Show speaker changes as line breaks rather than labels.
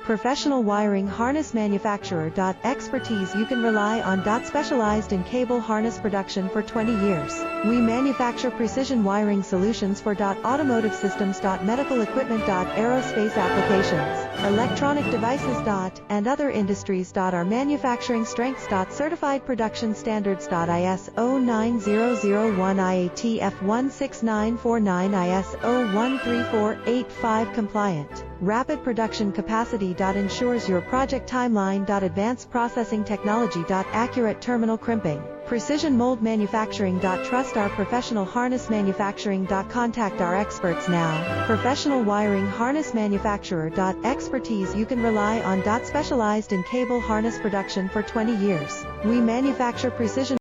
Professional wiring harness manufacturer. Expertise you can rely on. Specialized in cable harness production for 20 years. We manufacture precision wiring solutions for automotive systems, medical equipment, aerospace applications, electronic devices, and other industries. Our manufacturing strengths. Certified production standards. ISO 9001 IATF 16949 ISO 13485 compliant. Rapid production capacity. Ensures your project timeline. Advanced processing technology. Accurate terminal crimping. Precision mold manufacturing. Trust our professional harness manufacturing. Contact our experts now. Professional wiring harness manufacturer. Expertise you can rely on. Specialized in cable harness production for 20 years. We manufacture precision